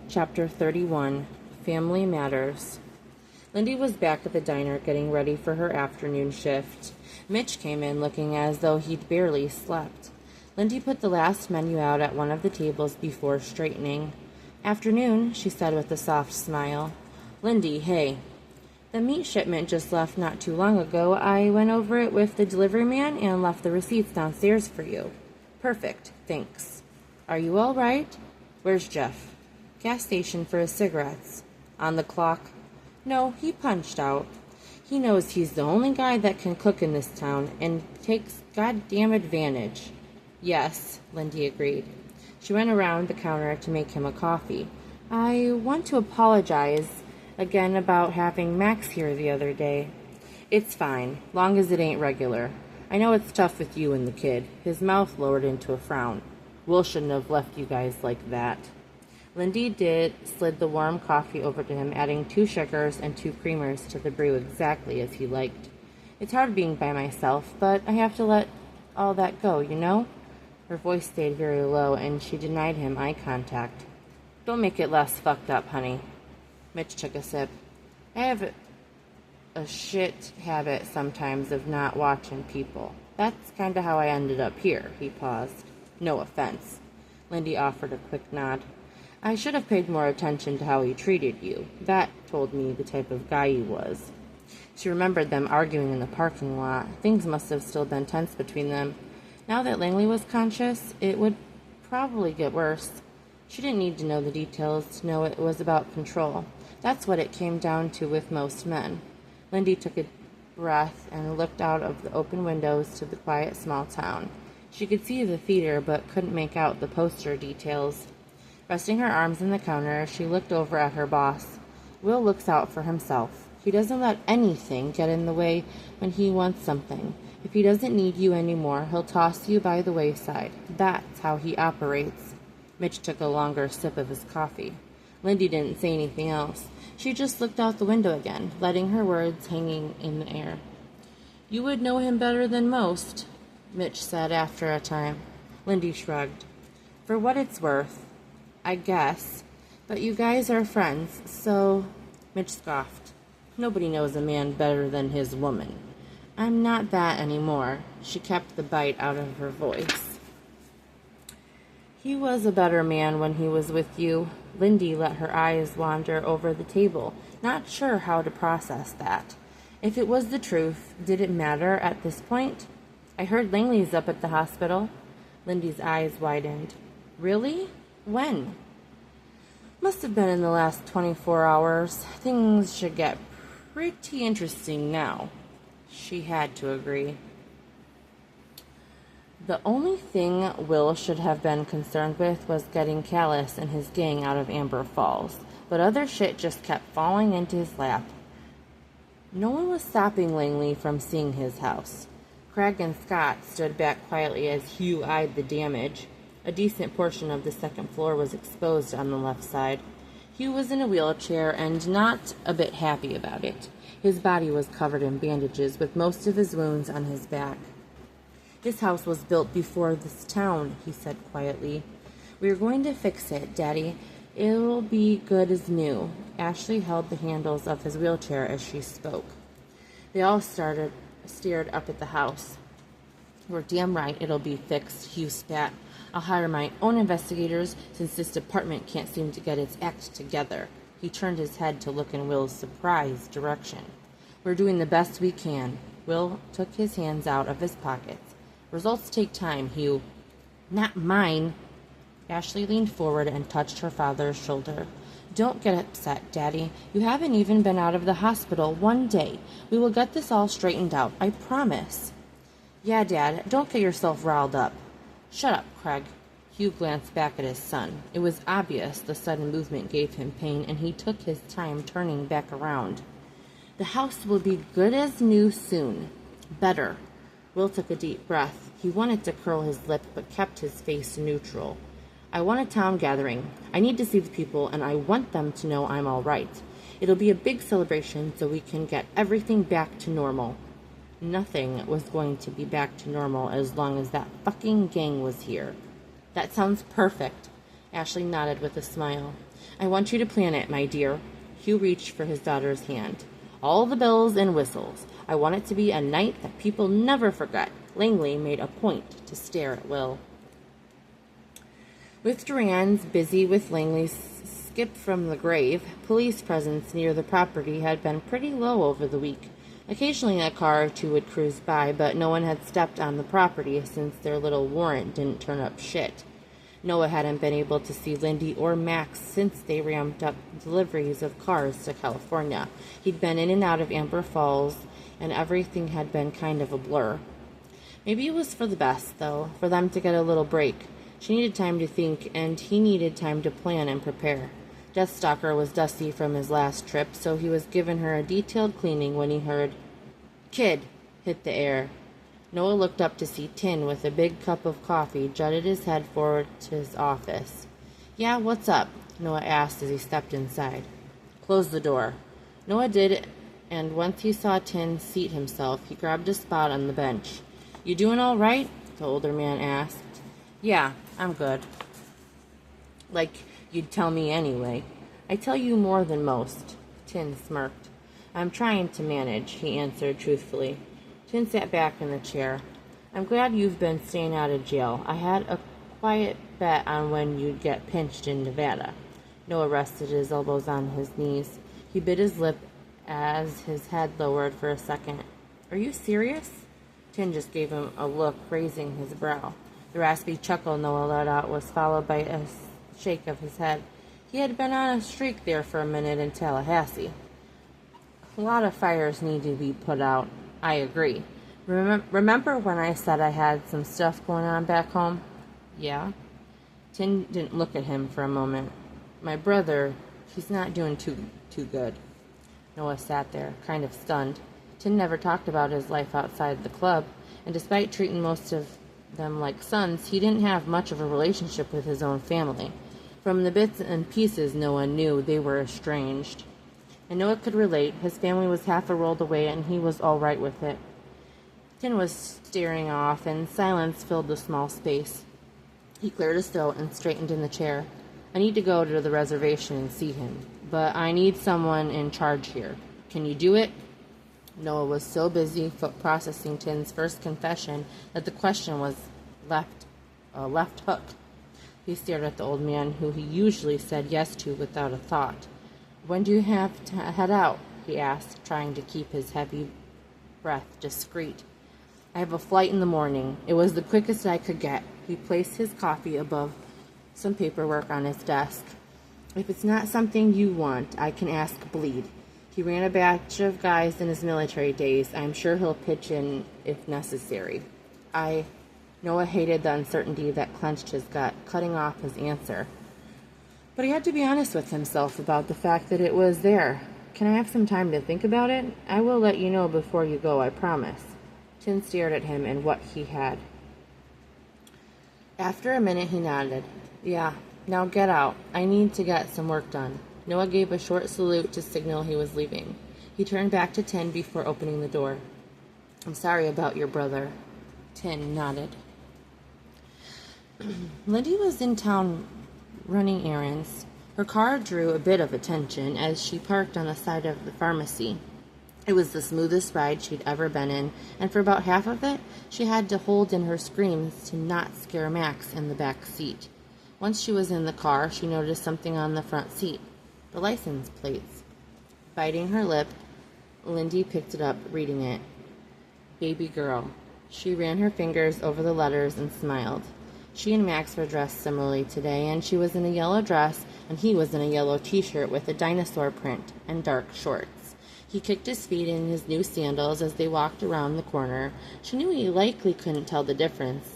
Chapter 31, Family Matters. Lindy was back at the diner getting ready for her afternoon shift. Mitch came in looking as though he'd barely slept. Lindy put the last menu out at one of the tables before straightening. "Afternoon," she said with a soft smile. "Lindy, hey. The meat shipment just left not too long ago. I went over it with the delivery man and left the receipts downstairs for you." "Perfect, thanks." "Are you all right?" "Where's Jeff?" "Gas station for his cigarettes." "On the clock?" "No, he punched out. He knows he's the only guy that can cook in this town and takes goddamn advantage." "Yes," Lindy agreed. She went around the counter to make him a coffee. "I want to apologize again about having Max here the other day." "It's fine, long as it ain't regular. I know it's tough with you and the kid." His mouth lowered into a frown. "Will shouldn't have left you guys like that." Lindy slid the warm coffee over to him, adding 2 sugars and 2 creamers to the brew exactly as he liked. "It's hard being by myself, but I have to let all that go, you know?" Her voice stayed very low, and she denied him eye contact. "Don't make it less fucked up, honey." Mitch took a sip. "I have a shit habit sometimes of not watching people. That's kinda how I ended up here." He paused. "No offense." Lindy offered a quick nod. "I should have paid more attention to how he treated you. That told me the type of guy he was." She remembered them arguing in the parking lot. Things must have still been tense between them. Now that Langley was conscious, it would probably get worse. She didn't need to know the details to know it was about control. That's what it came down to with most men. Lindy took a breath and looked out of the open windows to the quiet small town. She could see the theater but couldn't make out the poster details. Resting her arms on the counter, she looked over at her boss. "Will looks out for himself. He doesn't let anything get in the way when he wants something. If he doesn't need you anymore, he'll toss you by the wayside. That's how he operates." Mitch took a longer sip of his coffee. Lindy didn't say anything else. She just looked out the window again, letting her words hanging in the air. "You would know him better than most," Mitch said after a time. Lindy shrugged. "For what it's worth, I guess. But you guys are friends, so—" Mitch scoffed. "Nobody knows a man better than his woman." "I'm not that anymore." She kept the bite out of her voice. "He was a better man when he was with you." Lindy let her eyes wander over the table, not sure how to process that. If it was the truth, did it matter at this point? "I heard Langley's up at the hospital." Lindy's eyes widened. "Really? When?" "Must have been in the last 24 hours. Things should get pretty interesting now." She had to agree. The only thing Will should have been concerned with was getting Callis and his gang out of Amber Falls, but other shit just kept falling into his lap. No one was stopping Langley from seeing his house. Craig and Scott stood back quietly as Hugh eyed the damage. A decent portion of the second floor was exposed on the left side. Hugh was in a wheelchair and not a bit happy about it. His body was covered in bandages, with most of his wounds on his back. "This house was built before this town," he said quietly. "We're going to fix it, Daddy. It'll be good as new." Ashley held the handles of his wheelchair as she spoke. They all stared up at the house. "We're damn right it'll be fixed," Hugh spat. "I'll hire my own investigators since this department can't seem to get its act together." He turned his head to look in Will's surprised direction. "We're doing the best we can." Will took his hands out of his pockets. "Results take time, Hugh." "Not mine." Ashley leaned forward and touched her father's shoulder. "Don't get upset, Daddy. You haven't even been out of the hospital one day. We will get this all straightened out, I promise." "Yeah, Dad, don't get yourself riled up." "Shut up, Craig." Hugh glanced back at his son. It was obvious the sudden movement gave him pain, and he took his time turning back around. "The house will be good as new soon. Better." Will took a deep breath. He wanted to curl his lip, but kept his face neutral. "I want a town gathering. I need to see the people, and I want them to know I'm all right. It'll be a big celebration so we can get everything back to normal." Nothing was going to be back to normal as long as that fucking gang was here. "That sounds perfect." Ashley nodded with a smile. I want you to plan it, my dear. Hugh reached for his daughter's hand. All the bells and whistles. I want it to be a night that people never forget. Langley made a point to stare at Will. With Duran's busy with Langley's skip from the grave, police presence near the property had been pretty low over the week. Occasionally a car or two would cruise by, but no one had stepped on the property since their little warrant didn't turn up shit. Noah hadn't been able to see Lindy or Max since they ramped up deliveries of cars to California. He'd been in and out of Amber Falls, and everything had been kind of a blur. Maybe it was for the best, though, for them to get a little break. She needed time to think, and he needed time to plan and prepare. Deathstalker was dusty from his last trip, so he was giving her a detailed cleaning when he heard, "Kid," hit the air. Noah looked up to see Tin with a big cup of coffee jutted his head forward to his office. "Yeah, what's up?" Noah asked as he stepped inside. "Close the door." Noah did, and once he saw Tin seat himself, he grabbed a spot on the bench. "You doing all right?" the older man asked. "Yeah, I'm good." "Like you'd tell me anyway." "I tell you more than most." Tin smirked. "I'm trying to manage," he answered truthfully. Tin sat back in the chair. "I'm glad you've been staying out of jail. I had a quiet bet on when you'd get pinched in Nevada." Noah rested his elbows on his knees. He bit his lip as his head lowered for a second. "Are you serious?" Tin just gave him a look, raising his brow. The raspy chuckle Noah let out was followed by a shake of his head. He had been on a streak there for a minute in Tallahassee. "A lot of fires need to be put out. I agree. Remember when I said I had some stuff going on back home?" "Yeah?" Tin didn't look at him for a moment. "My brother, he's not doing too good." Noah sat there, kind of stunned. Tin never talked about his life outside the club, and despite treating most of them like sons, he didn't have much of a relationship with his own family. From the bits and pieces Noah knew, they were estranged. And Noah could relate. His family was half a world away, and he was all right with it. Tin was staring off, and silence filled the small space. He cleared his throat and straightened in the chair. "I need to go to the reservation and see him, but I need someone in charge here. Can you do it?" Noah was so busy processing Tin's first confession that the question was left hook. He stared at the old man, who he usually said yes to without a thought. "When do you have to head out?" he asked, trying to keep his heavy breath discreet. "I have a flight in the morning. It was the quickest I could get." He placed his coffee above some paperwork on his desk. "If it's not something you want, I can ask Bleed. He ran a batch of guys in his military days. I'm sure he'll pitch in if necessary." Noah hated the uncertainty that clenched his gut, cutting off his answer. But he had to be honest with himself about the fact that it was there. "Can I have some time to think about it? I will let you know before you go, I promise." Tin stared at him and what he had. After a minute, he nodded. "Yeah, now get out. I need to get some work done." Noah gave a short salute to signal he was leaving. He turned back to Tin before opening the door. "I'm sorry about your brother." Tin nodded. Lindy was in town running errands. Her car drew a bit of attention as she parked on the side of the pharmacy. It was the smoothest ride she'd ever been in, and for about half of it, she had to hold in her screams to not scare Max in the back seat. Once she was in the car, she noticed something on the front seat. The license plates. Biting her lip, Lindy picked it up, reading it. "Baby girl." She ran her fingers over the letters and smiled. She and Max were dressed similarly today, and she was in a yellow dress, and he was in a yellow t-shirt with a dinosaur print and dark shorts. He kicked his feet in his new sandals as they walked around the corner. She knew he likely couldn't tell the difference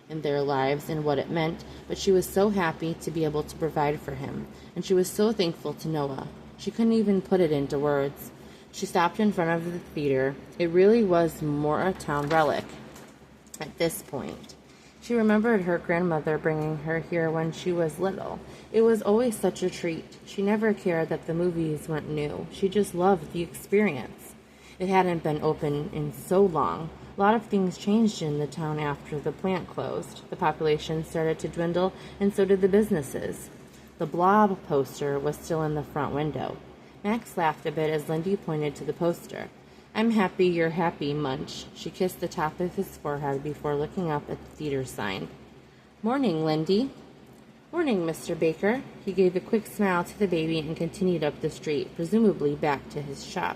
in their lives and what it meant, but she was so happy to be able to provide for him, and she was so thankful to Noah. She couldn't even put it into words. She stopped in front of the theater. It really was more a town relic at this point. She remembered her grandmother bringing her here when she was little. It was always such a treat. She never cared that the movies weren't new. She just loved the experience. It hadn't been open in so long. A lot of things changed in the town after the plant closed. The population started to dwindle, and so did the businesses. The blob poster was still in the front window. Max laughed a bit as Lindy pointed to the poster. I'm happy you're happy, Munch. She kissed the top of his forehead before looking up at the theater sign. Morning, Lindy. Morning, Mr. Baker. He gave a quick smile to the baby and continued up the street, presumably back to his shop.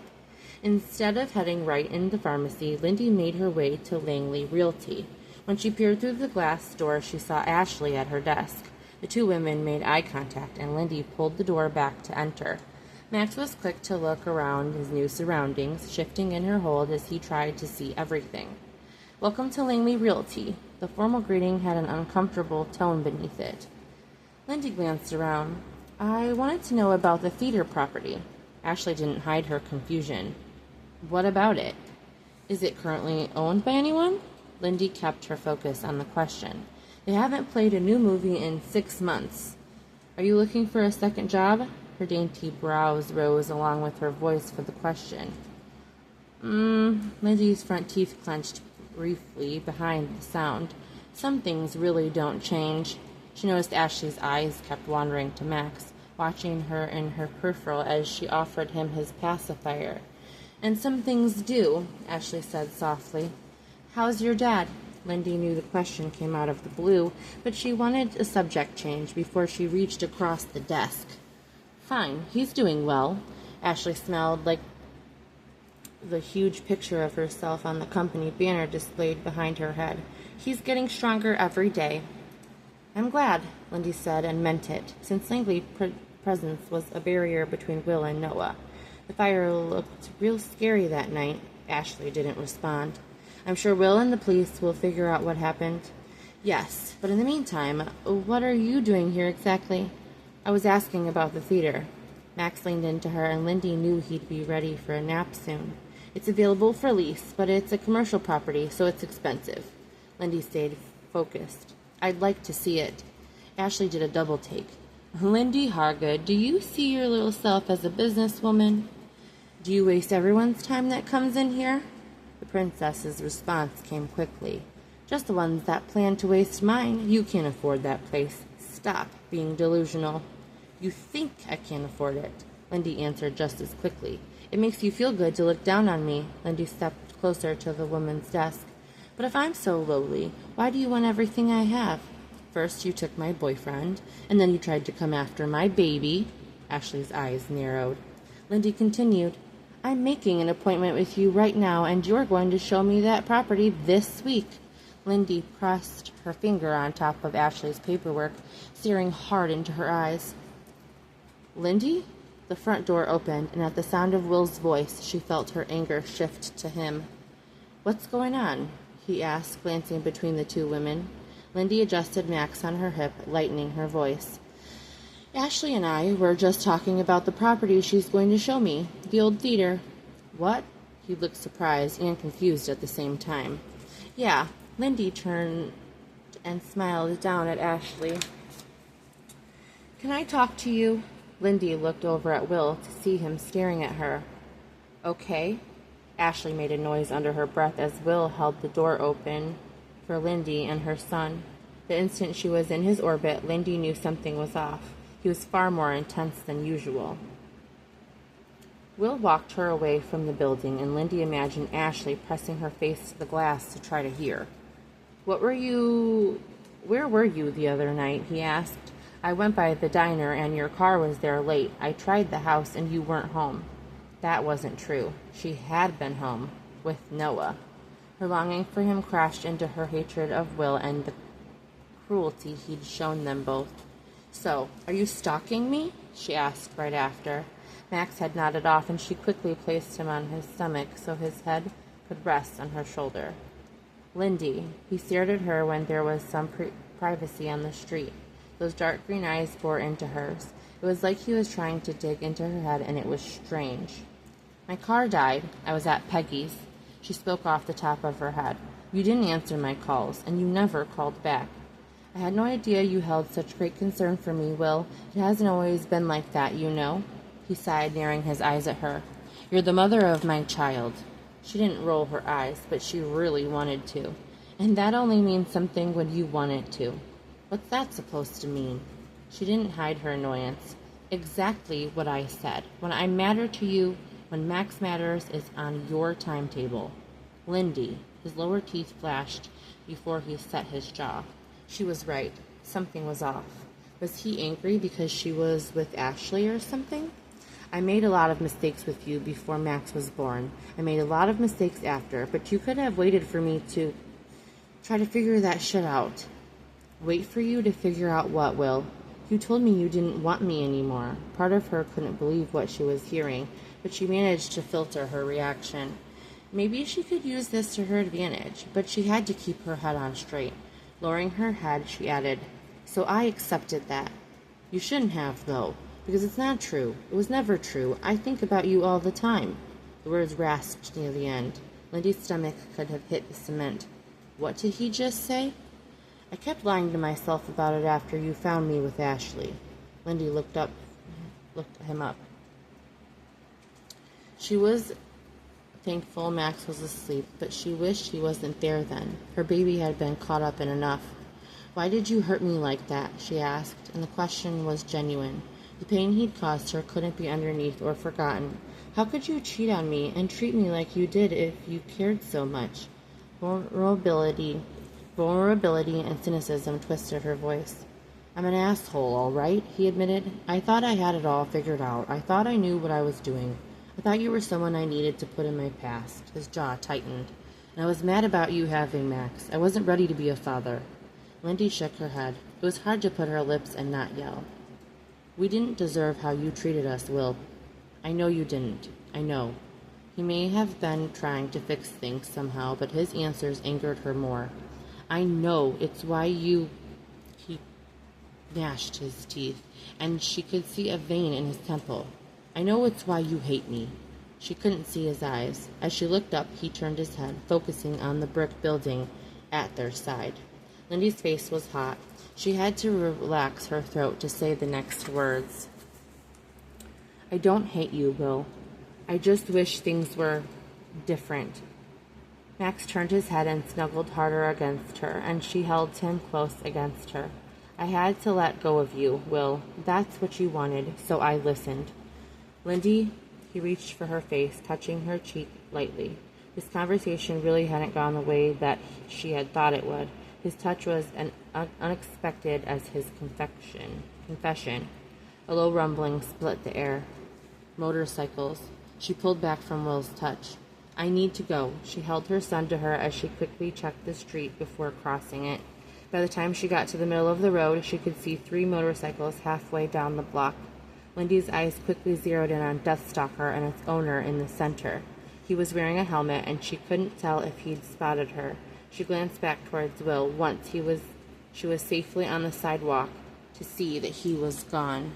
Instead of heading right into the pharmacy, Lindy made her way to Langley Realty. When she peered through the glass door, she saw Ashley at her desk. The two women made eye contact, and Lindy pulled the door back to enter. Max was quick to look around his new surroundings, shifting in her hold as he tried to see everything. Welcome to Langley Realty. The formal greeting had an uncomfortable tone beneath it. Lindy glanced around. I wanted to know about the theater property. Ashley didn't hide her confusion. What about it? Is it currently owned by anyone? Lindy kept her focus on the question. They haven't played a new movie in 6 months. Are you looking for a second job? Her dainty brows rose along with her voice for the question. Lindy's front teeth clenched briefly behind the sound. Some things really don't change. She noticed Ashley's eyes kept wandering to Max, watching her in her peripheral as she offered him his pacifier. And some things do, Ashley said softly. How's your dad? Lindy knew the question came out of the blue, but she wanted a subject change before she reached across the desk. Fine, he's doing well. Ashley smiled like the huge picture of herself on the company banner displayed behind her head. He's getting stronger every day. I'm glad, Lindy said, and meant it, since Langley's presence was a barrier between Will and Noah. The fire looked real scary that night. Ashley didn't respond. I'm sure Will and the police will figure out what happened. Yes, but in the meantime, what are you doing here exactly? I was asking about the theater. Max leaned into her, and Lindy knew he'd be ready for a nap soon. It's available for lease, but it's a commercial property, so it's expensive. Lindy stayed focused. I'd like to see it. Ashley did a double take. Lindy Hargood, do you see your little self as a businesswoman? Do you waste everyone's time that comes in here? The princess's response came quickly. Just the ones that plan to waste mine. You can't afford that place. Stop being delusional. You think I can't afford it, Lindy answered just as quickly. It makes you feel good to look down on me. Lindy stepped closer to the woman's desk. But if I'm so lowly, why do you want everything I have? First you took my boyfriend, and then you tried to come after my baby. Ashley's eyes narrowed. Lindy continued, I'm making an appointment with you right now, and you're going to show me that property this week. Lindy pressed her finger on top of Ashley's paperwork, staring hard into her eyes. Lindy? The front door opened, and at the sound of Will's voice, she felt her anger shift to him. What's going on? He asked, glancing between the two women. Lindy adjusted Max on her hip, lightening her voice. Ashley and I were just talking about the property she's going to show me, the old theater. What? He looked surprised and confused at the same time. Yeah, Lindy turned and smiled down at Ashley. Can I talk to you? Lindy looked over at Will to see him staring at her. Okay. Ashley made a noise under her breath as Will held the door open for Lindy and her son. The instant she was in his orbit, Lindy knew something was off. He was far more intense than usual. Will walked her away from the building, and Lindy imagined Ashley pressing her face to the glass to try to hear. Where were you the other night? He asked. I went by the diner, and your car was there late. I tried the house, and you weren't home. That wasn't true. She had been home, with Noah. Her longing for him crashed into her hatred of Will and the cruelty he'd shown them both. So, are you stalking me? She asked right after. Max had nodded off, and she quickly placed him on his stomach so his head could rest on her shoulder. Lindy, he stared at her when there was some privacy on the street. Those dark green eyes bore into hers. It was like he was trying to dig into her head, and it was strange. My car died. I was at Peggy's. She spoke off the top of her head. You didn't answer my calls, and you never called back. I had no idea you held such great concern for me, Will. It hasn't always been like that, you know. He sighed, narrowing his eyes at her. You're the mother of my child. She didn't roll her eyes, but she really wanted to. And that only means something when you want it to. What's that supposed to mean? She didn't hide her annoyance. Exactly what I said. When I matter to you, when Max matters is on your timetable. Lindy, his lower teeth flashed before he set his jaw. She was right. Something was off. Was he angry because she was with Ashley or something? I made a lot of mistakes with you before Max was born. I made a lot of mistakes after, but you could have waited for me to try to figure that shit out. Wait for you to figure out what, Will? You told me you didn't want me anymore. Part of her couldn't believe what she was hearing, but she managed to filter her reaction. Maybe she could use this to her advantage, but she had to keep her head on straight. Lowering her head, she added, So I accepted that. You shouldn't have, though, because it's not true. It was never true. I think about you all the time. The words rasped near the end. Lindy's stomach could have hit the cement. What did he just say? I kept lying to myself about it after you found me with Ashley. Lindy looked him up. She was thankful Max was asleep, but she wished he wasn't there then. Her baby had been caught up in enough. Why did you hurt me like that? She asked, and the question was genuine. The pain he'd caused her couldn't be underneath or forgotten. How could you cheat on me and treat me like you did if you cared so much? Vulnerability and cynicism twisted her voice. I'm an asshole, all right, he admitted. I thought I had it all figured out. I thought I knew what I was doing. I thought you were someone I needed to put in my past. His jaw tightened. And I was mad about you having Max. I wasn't ready to be a father. Lindy shook her head. It was hard to put her lips and not yell. We didn't deserve how you treated us, Will. I know you didn't. I know. He may have been trying to fix things somehow, but his answers angered her more. I know it's why you... He gnashed his teeth, and she could see a vein in his temple. I know it's why you hate me. She couldn't see his eyes. As she looked up, he turned his head, focusing on the brick building at their side. Lindy's face was hot. She had to relax her throat to say the next words. I don't hate you, Will. I just wish things were different. Max turned his head and snuggled harder against her, and she held him close against her. I had to let go of you, Will. That's what you wanted, so I listened. Lindy, he reached for her face, touching her cheek lightly. This conversation really hadn't gone the way that she had thought it would. His touch was as unexpected as his confession. A low rumbling split the air. Motorcycles. She pulled back from Will's touch. I need to go. She held her son to her as she quickly checked the street before crossing it. By the time she got to the middle of the road, she could see 3 motorcycles halfway down the block. Lindy's eyes quickly zeroed in on Deathstalker and its owner in the center. He was wearing a helmet, and she couldn't tell if he'd spotted her. She glanced back towards Will once she was safely on the sidewalk to see that he was gone.